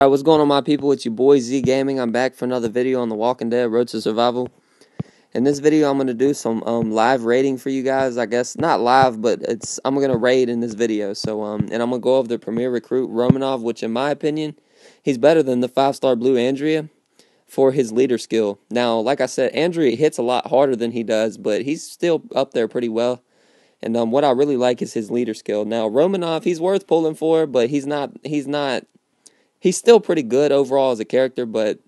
Alright, what's going on, my people? It's your boy Z Gaming. I'm back for another video on The Walking Dead Road to Survival. In this video, I'm going to do some live rating for you guys. I guess not live, but I'm going to raid in this video. And I'm going to go over the premier recruit, Romanov, which in my opinion, he's better than the 5-star blue Andrea for his leader skill. Now, like I said, Andrea hits a lot harder than he does, but he's still up there pretty well. And what I really like is his leader skill. Now, Romanov, he's worth pulling for, but he's still pretty good overall as a character, but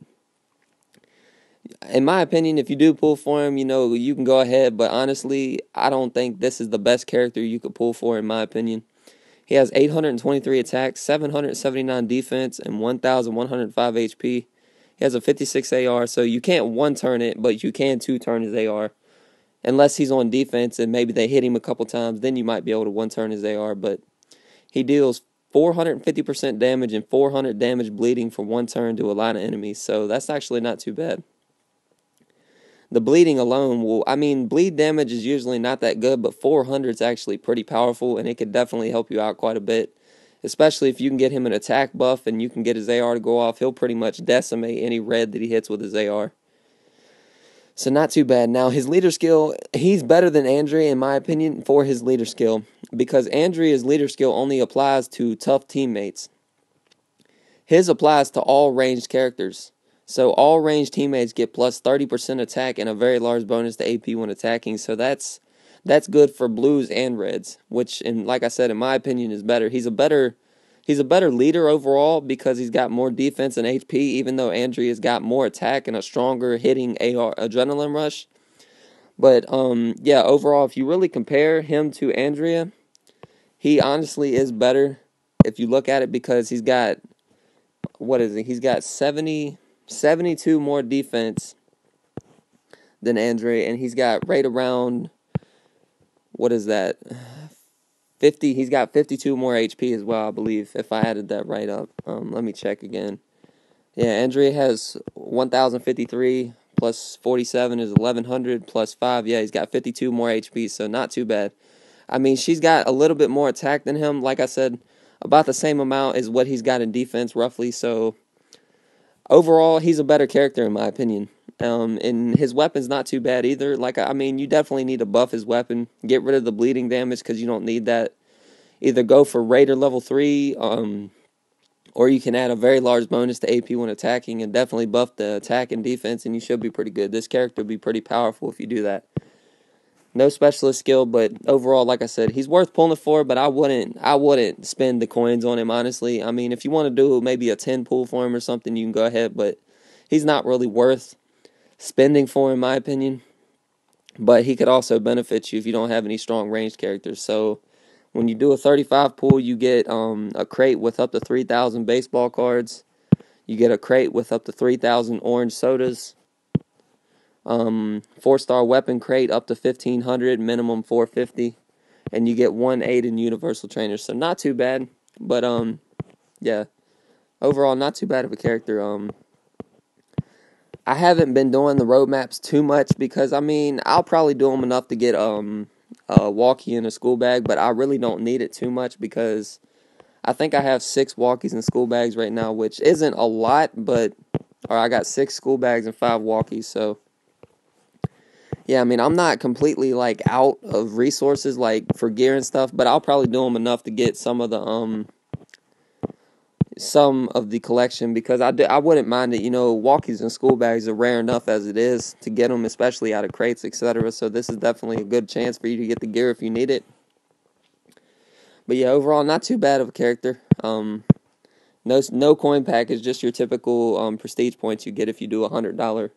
in my opinion, if you do pull for him, you can go ahead. But honestly, I don't think this is the best character you could pull for, in my opinion. He has 823 attacks, 779 defense, and 1,105 HP. He has a 56 AR, so you can't one-turn it, but you can two-turn his AR. Unless he's on defense and maybe they hit him a couple times, then you might be able to one-turn his AR, but he deals 450% damage and 400 damage bleeding for one turn to a line of enemies, so that's actually not too bad. The bleeding alone bleed damage is usually not that good, but 400 is actually pretty powerful, and it could definitely help you out quite a bit, especially if you can get him an attack buff and you can get his AR to go off. He'll pretty much decimate any red that he hits with his AR. So not too bad. Now, his leader skill, he's better than Andrea, in my opinion, for his leader skill, because Andrea's leader skill only applies to tough teammates. His applies to all ranged characters. So all ranged teammates get plus 30% attack and a very large bonus to AP when attacking. So that's good for blues and reds, which, like I said, in my opinion, is better. He's a better leader overall because he's got more defense and HP, even though Andrea's got more attack and a stronger hitting AR adrenaline rush. But yeah, overall, if you really compare him to Andrea, he honestly is better if you look at it, because he's got, He's got 72 more defense than Andrea, and he's got right around, 50. He's got 52 more HP as well, I believe, if I added that right up. Let me check again. Yeah, Andrea has 1,053 plus 47 is 1,100 plus 5. Yeah, he's got 52 more HP, so not too bad. I mean, she's got a little bit more attack than him. Like I said, about the same amount as what he's got in defense, roughly. So overall, he's a better character in my opinion. And his weapon's not too bad either. You definitely need to buff his weapon. Get rid of the bleeding damage because you don't need that. Either go for Raider level 3, or you can add a very large bonus to AP when attacking and definitely buff the attack and defense, and you should be pretty good. This character will be pretty powerful if you do that. No specialist skill, but overall, like I said, he's worth pulling for, but I wouldn't spend the coins on him, honestly. I mean, if you want to do maybe a 10 pull for him or something, you can go ahead, but he's not really worth spending for, in my opinion. But he could also benefit you if you don't have any strong ranged characters. So when you do a 35 pull, you get a crate with up to 3,000 baseball cards. You get a crate with up to 3,000 orange sodas. 4-star weapon crate up to 1,500, minimum 450. And you get 1 Aiden universal trainer. So not too bad. But yeah, overall not too bad of a character. I haven't been doing the road maps too much because, I'll probably do them enough to get a walkie in a school bag, but I really don't need it too much because I think I have 6 walkies and school bags right now, which isn't a lot, or I got 6 school bags and 5 walkies, so yeah, I'm not completely, out of resources, for gear and stuff, but I'll probably do them enough to get some of the collection, because I wouldn't mind it. Walkies and school bags are rare enough as it is to get them, especially out of crates, etc. So this is definitely a good chance for you to get the gear if you need it. But yeah, overall, not too bad of a character. No coin package, just your typical prestige points you get if you do a $100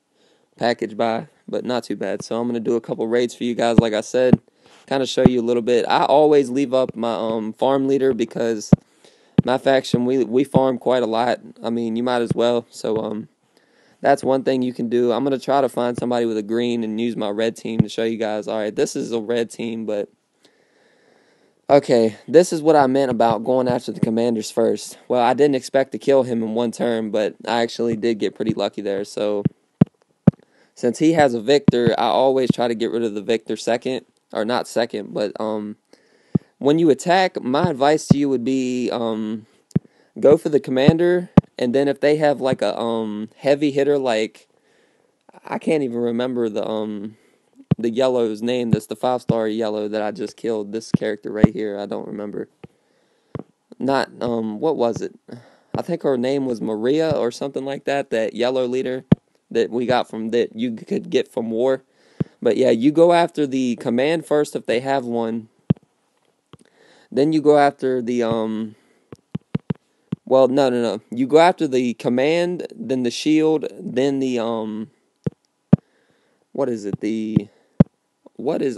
package buy, but not too bad. So I'm gonna do a couple raids for you guys, like I said, kind of show you a little bit. I always leave up my farm leader because my faction, we farm quite a lot. You might as well. So that's one thing you can do. I'm going to try to find somebody with a green and use my red team to show you guys. All right, this is a red team, but okay, this is what I meant about going after the commanders first. Well, I didn't expect to kill him in one turn, but I actually did get pretty lucky there. So since he has a Victor, I always try to get rid of the Victor second, or not second, but when you attack, my advice to you would be go for the commander And then if they have like a heavy hitter, like I can't even remember the yellow's name. That's the 5-star yellow that I just killed. This character right here, I don't remember. Not what was it? I think her name was Maria or something like that. That yellow leader that we got from that you could get from war. But yeah, you go after the command first if they have one. Then you go after the well, no. You go after the command, then the shield, then the what is it?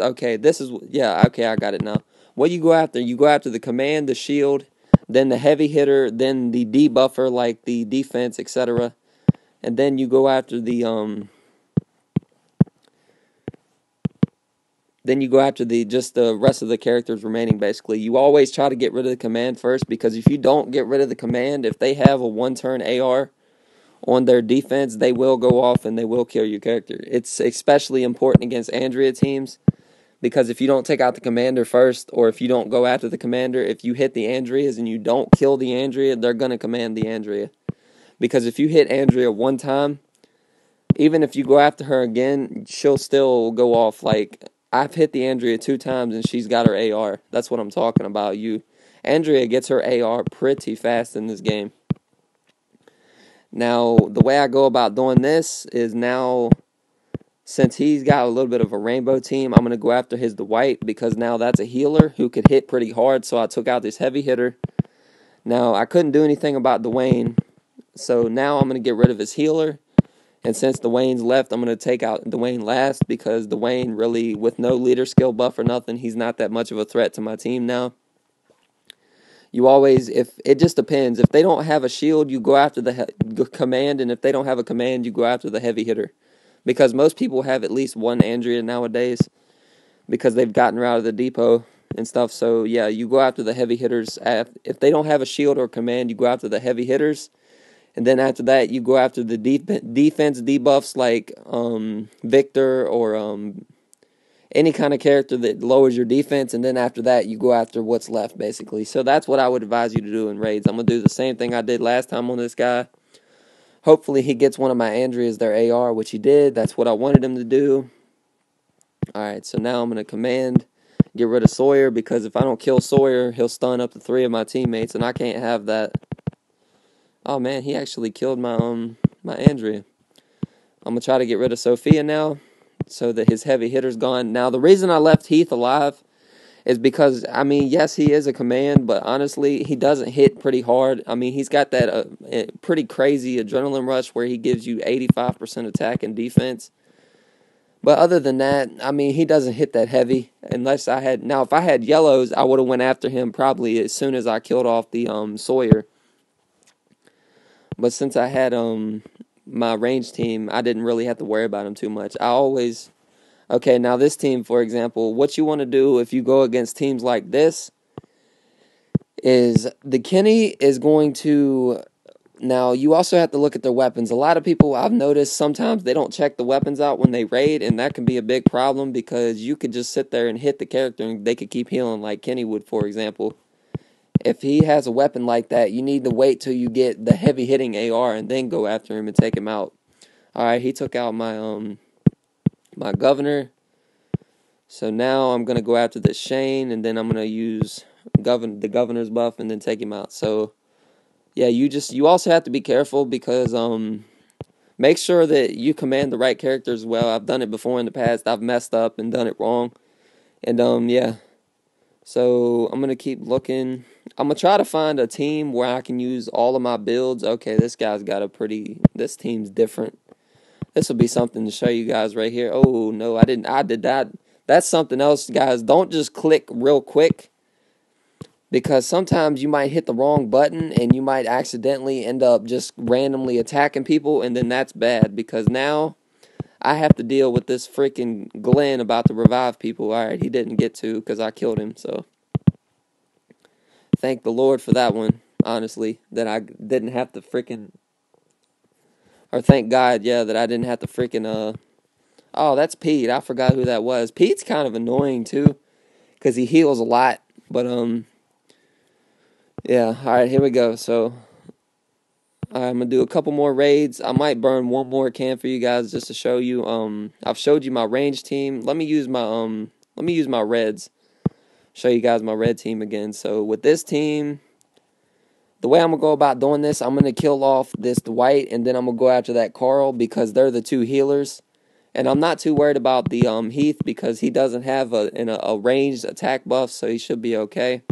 Okay, this is yeah, okay, I got it now. What you go after? You go after the command, the shield, then the heavy hitter, then the debuffer like the defense, etc. And then you go after the just the rest of the characters remaining basically. You always try to get rid of the command first because if you don't get rid of the command, if they have a 1-turn AR on their defense, they will go off and they will kill your character. It's especially important against Andrea teams because if you don't take out the commander first or if you don't go after the commander, if you hit the Andreas and you don't kill the Andrea, they're going to command the Andrea. Because if you hit Andrea one time, even if you go after her again, she'll still go off. Like, I've hit the Andrea 2 times and she's got her AR. That's what I'm talking about. Andrea gets her AR pretty fast in this game. Now, the way I go about doing this is now, since he's got a little bit of a rainbow team, I'm going to go after his Dwight because now that's a healer who could hit pretty hard. So I took out this heavy hitter. Now, I couldn't do anything about Dwayne. So now I'm going to get rid of his healer. And since Dwayne's left, I'm going to take out Dwayne last because Dwayne really, with no leader skill buff or nothing, he's not that much of a threat to my team now. You always, if it just depends. If they don't have a shield, you go after the command, and if they don't have a command, you go after the heavy hitter. Because most people have at least one Andrea nowadays because they've gotten her out of the depot and stuff. So, yeah, you go after the heavy hitters. If they don't have a shield or command, you go after the heavy hitters. And then after that, you go after the defense debuffs like Victor or any kind of character that lowers your defense. And then after that, you go after what's left, basically. So that's what I would advise you to do in raids. I'm going to do the same thing I did last time on this guy. Hopefully he gets one of my Andreas, their AR, which he did. That's what I wanted him to do. Alright, so now I'm going to command get rid of Sawyer because if I don't kill Sawyer, he'll stun up to 3 of my teammates, and I can't have that. Oh man, he actually killed my Andrea. I'm going to try to get rid of Sophia now so that his heavy hitter's gone. Now, the reason I left Heath alive is because, I mean, yes, he is a command, but honestly, he doesn't hit pretty hard. I mean, he's got that pretty crazy adrenaline rush where he gives you 85% attack and defense. But other than that, I mean, he doesn't hit that heavy unless I had... Now, if I had yellows, I would have went after him probably as soon as I killed off the Sawyer. But since I had my range team, I didn't really have to worry about him too much. Okay, now this team, for example, what you want to do if you go against teams like this is the Kenny is going to... Now, you also have to look at their weapons. A lot of people, I've noticed, sometimes they don't check the weapons out when they raid, and that can be a big problem because you could just sit there and hit the character and they could keep healing like Kenny would, for example. If he has a weapon like that, you need to wait till you get the heavy-hitting AR and then go after him and take him out. Alright, he took out my my governor. So now I'm going to go after this Shane, and then I'm going to use the governor's buff and then take him out. So... yeah, you also have to be careful because make sure that you command the right characters as well. I've done it before in the past. I've messed up and done it wrong. And yeah. So I'm gonna keep looking. I'm gonna try to find a team where I can use all of my builds. Okay, this guy's got this team's different. This will be something to show you guys right here. Oh no, I did that. That's something else, guys. Don't just click real quick. Because sometimes you might hit the wrong button and you might accidentally end up just randomly attacking people, and then that's bad because now I have to deal with this freaking Glenn about to revive people. Alright, he didn't get to because I killed him, so thank the Lord for that one, honestly, that I didn't have to freaking... Or thank God, yeah, that I didn't have to freaking... Oh, that's Pete. I forgot who that was. Pete's kind of annoying, too, because he heals a lot, but, yeah, alright, here we go. So, I'm gonna do a couple more raids. I might burn one more can for you guys just to show you. I've showed you my range team. Let me use my reds. Show you guys my red team again. So with this team, the way I'm gonna go about doing this, I'm gonna kill off this Dwight, and then I'm gonna go after that Carl because they're the two healers. And I'm not too worried about the Heath because he doesn't have a ranged attack buff, so he should be okay.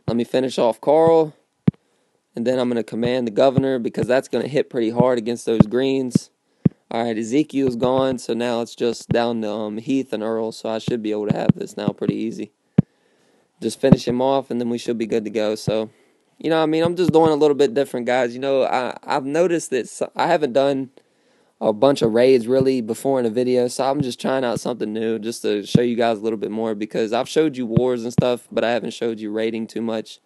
Let me finish off Carl. And then I'm going to command the governor because that's going to hit pretty hard against those greens. Alright, Ezekiel's gone, so now it's just down to Heath and Earl, so I should be able to have this now pretty easy. Just finish him off, and then we should be good to go. So, you know what I mean? I'm just doing a little bit different, guys. You know, I've noticed that I haven't done a bunch of raids really before in a video, so I'm just trying out something new just to show you guys a little bit more because I've showed you wars and stuff, but I haven't showed you raiding too much.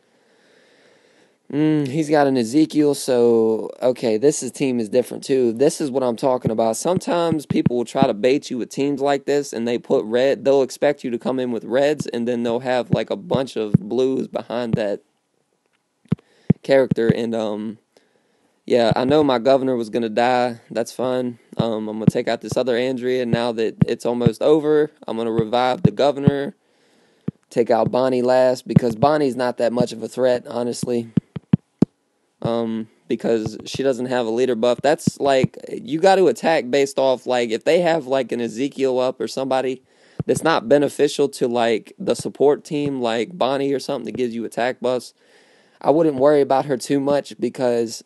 He's got an Ezekiel, so, okay, team is different, too. This is what I'm talking about. Sometimes people will try to bait you with teams like this, and they put red. They'll expect you to come in with reds, and then they'll have, like, a bunch of blues behind that character. And, yeah, I know my governor was going to die. That's fine. I'm going to take out this other Andrea. Now that it's almost over, I'm going to revive the governor. Take out Bonnie last, because Bonnie's not that much of a threat, honestly. Because she doesn't have a leader buff. That's like, you got to attack based off, like, if they have, like, an Ezekiel up or somebody that's not beneficial to, like, the support team, like Bonnie or something that gives you attack buffs, I wouldn't worry about her too much because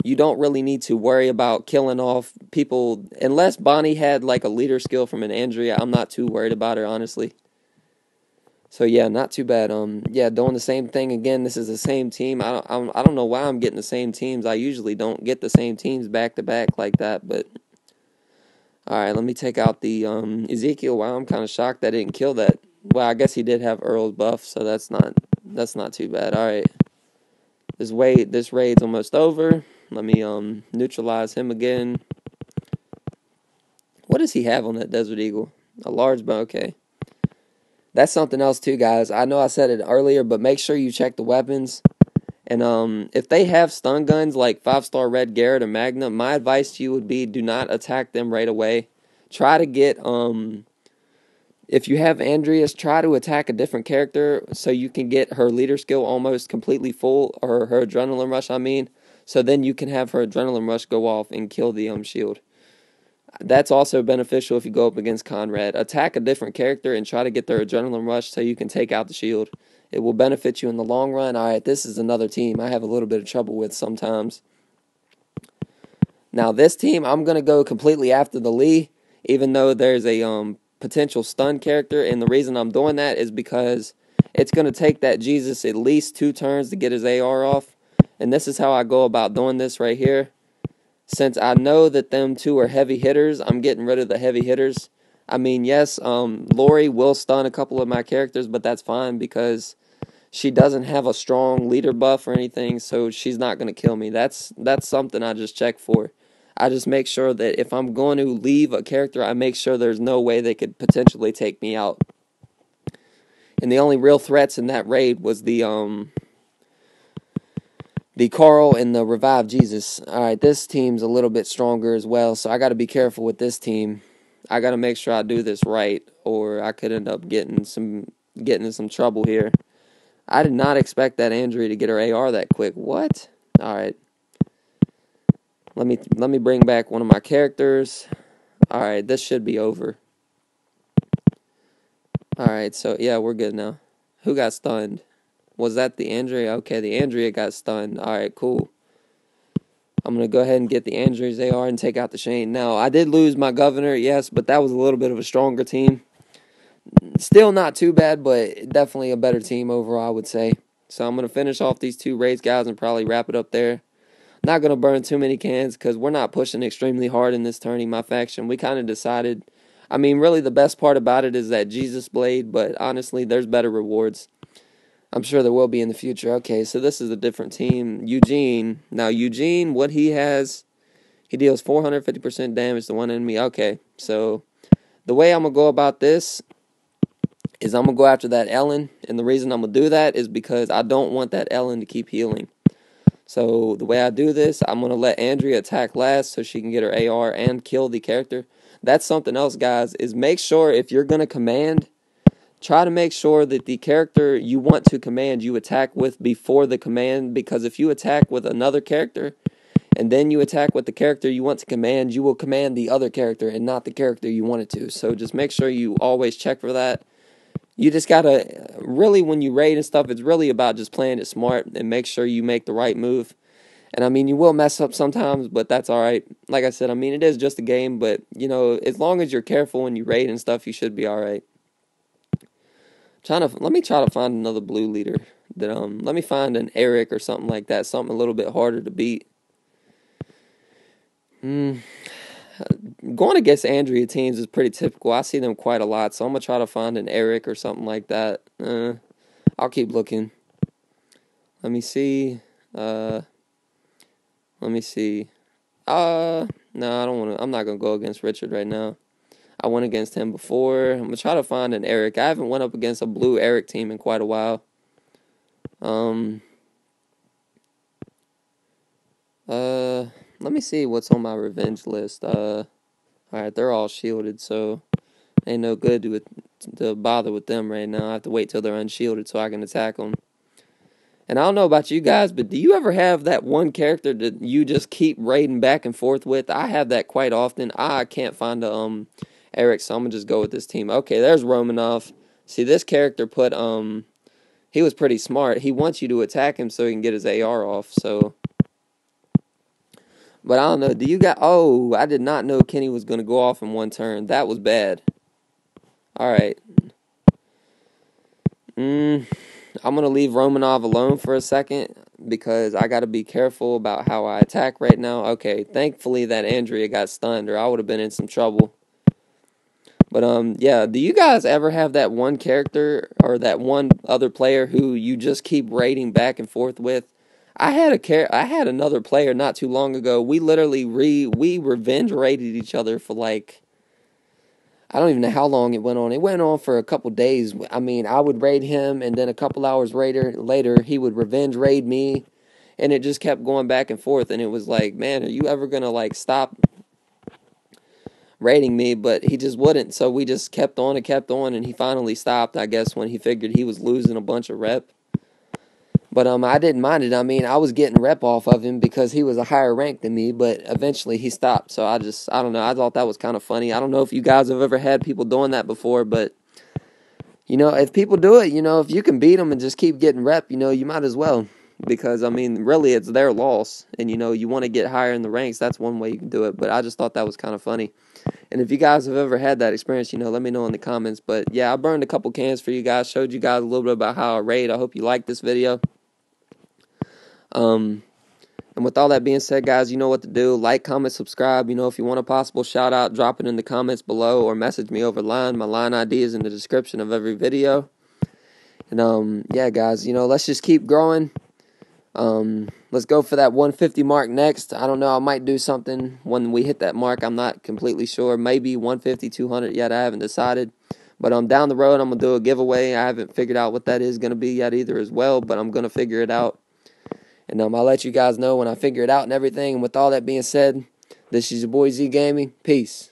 you don't really need to worry about killing off people. Unless Bonnie had, like, a leader skill from an Andrea, I'm not too worried about her, honestly. So yeah, not too bad. Yeah, doing the same thing again. This is the same team. I don't know why I'm getting the same teams. I usually don't get the same teams back to back like that. But all right, let me take out the Ezekiel. Wow, I'm kind of shocked I didn't kill that. Well, I guess he did have Earl's buff, so that's not too bad. All right, this raid's almost over. Let me neutralize him again. What does he have on that Desert Eagle? A large bow. Okay. That's something else too, guys. I know I said it earlier, but make sure you check the weapons. And if they have stun guns like 5-star Red Garrett or Magna, my advice to you would be do not attack them right away. Try to get, if you have Andreas, try to attack a different character so you can get her leader skill almost completely full, or her adrenaline rush, I mean. So then you can have her adrenaline rush go off and kill the shield. That's also beneficial if you go up against Conrad. Attack a different character and try to get their adrenaline rush so you can take out the shield. It will benefit you in the long run. Alright, this is another team I have a little bit of trouble with sometimes. Now this team, I'm going to go completely after the Lee, even though there's a potential stun character. And the reason I'm doing that is because it's going to take that Jesus at least 2 turns to get his AR off. And this is how I go about doing this right here. Since I know that them two are heavy hitters, I'm getting rid of the heavy hitters. I mean, yes, Lori will stun a couple of my characters, but that's fine because she doesn't have a strong leader buff or anything, so she's not going to kill me. That's something I just check for. I just make sure that if I'm going to leave a character, I make sure there's no way they could potentially take me out. And the only real threats in that raid was the Carl and the Revived Jesus. Alright, this team's a little bit stronger as well, so I got to be careful with this team. I got to make sure I do this right, or I could end up getting in some trouble here. I did not expect that Andrea to get her AR that quick. What? Alright. Let me bring back one of my characters. Alright, this should be over. Alright, so yeah, we're good now. Who got stunned? Was that the Andrea? Okay, the Andrea got stunned. Alright, cool. I'm going to go ahead and get the Andrea's AR and take out the Shane. Now, I did lose my governor, yes, but that was a little bit of a stronger team. Still not too bad, but definitely a better team overall, I would say. So I'm going to finish off these 2 raids, guys, and probably wrap it up there. Not going to burn too many cans because we're not pushing extremely hard in this tourney, my faction. We kind of decided, I mean, really the best part about it is that Jesus Blade, but honestly, there's better rewards. I'm sure there will be in the future. Okay, so this is a different team. Eugene. Now, Eugene, what he has, he deals 450% damage to one enemy. Okay, so the way I'm going to go about this is I'm going to go after that Ellen. And the reason I'm going to do that is because I don't want that Ellen to keep healing. So the way I do this, I'm going to let Andrea attack last so she can get her AR and kill the character. That's something else, guys, is make sure if you're going to command, try to make sure that the character you want to command you attack with before the command, because if you attack with another character and then you attack with the character you want to command, you will command the other character and not the character you wanted to. So just make sure you always check for that. You just gotta, really, when you raid and stuff, it's really about just playing it smart and make sure you make the right move. And I mean, you will mess up sometimes, but that's all right. Like I said, I mean, it is just a game, but you know, as long as you're careful when you raid and stuff, you should be all right. Let me try to find another blue leader. Let me find an Eric or something like that, something a little bit harder to beat. Going against Andrea teams is pretty typical. I see them quite a lot, so I'm gonna try to find an Eric or something like that. I'll keep looking. Let me see. No, I don't want to. I'm not gonna go against Richard right now. I went against him before. I'm gonna try to find an Eric. I haven't went up against a blue Eric team in quite a while. Let me see what's on my revenge list. Alright, they're all shielded, so ain't no good to bother with them right now. I have to wait till they're unshielded so I can attack them. And I don't know about you guys, but do you ever have that one character that you just keep raiding back and forth with? I have that quite often. I can't find a Eric, so I'm gonna just go with this team. Okay, there's Romanov. See, this character he was pretty smart. He wants you to attack him so he can get his AR off, so. But I don't know. Oh, I did not know Kenny was going to go off in one turn. That was bad. All right. I'm going to leave Romanov alone for a second because I got to be careful about how I attack right now. Okay, thankfully that Andrea got stunned or I would have been in some trouble. But, yeah, do you guys ever have that one character or that one other player who you just keep raiding back and forth with? I had another player not too long ago. We literally we revenge raided each other for like, I don't even know how long it went on. It went on for a couple days. I mean, I would raid him, and then a couple hours later he would revenge raid me, and it just kept going back and forth. And it was like, man, are you ever gonna like stop raiding me? But he just wouldn't. So we just kept on, and he finally stopped, I guess, when he figured he was losing a bunch of rep. But I didn't mind it. I mean, I was getting rep off of him because he was a higher rank than me, but eventually he stopped. So I don't know. I thought that was kind of funny. I don't know if you guys have ever had people doing that before, but, you know, if people do it, you know, if you can beat them and just keep getting rep, you know, you might as well. Because, I mean, really it's their loss. And, you know, you want to get higher in the ranks. That's one way you can do it. But I just thought that was kind of funny. And if you guys have ever had that experience, you know, let me know in the comments. But, yeah, I burned a couple cans for you guys. Showed you guys a little bit about how I raid. I hope you liked this video. And with all that being said, guys, you know what to do. Like, comment, subscribe. You know, if you want a possible shout out, drop it in the comments below or message me over line. My line ID is in the description of every video. And yeah, guys, you know, let's just keep growing. Let's go for that 150 mark next. I don't know. I might do something when we hit that mark. I'm not completely sure. Maybe 150, 200 yet. I haven't decided. But down the road, I'm going to do a giveaway. I haven't figured out what that is going to be yet either as well, but I'm going to figure it out. And I'll let you guys know when I figure it out and everything. And with all that being said, this is your boy Z Gaming. Peace.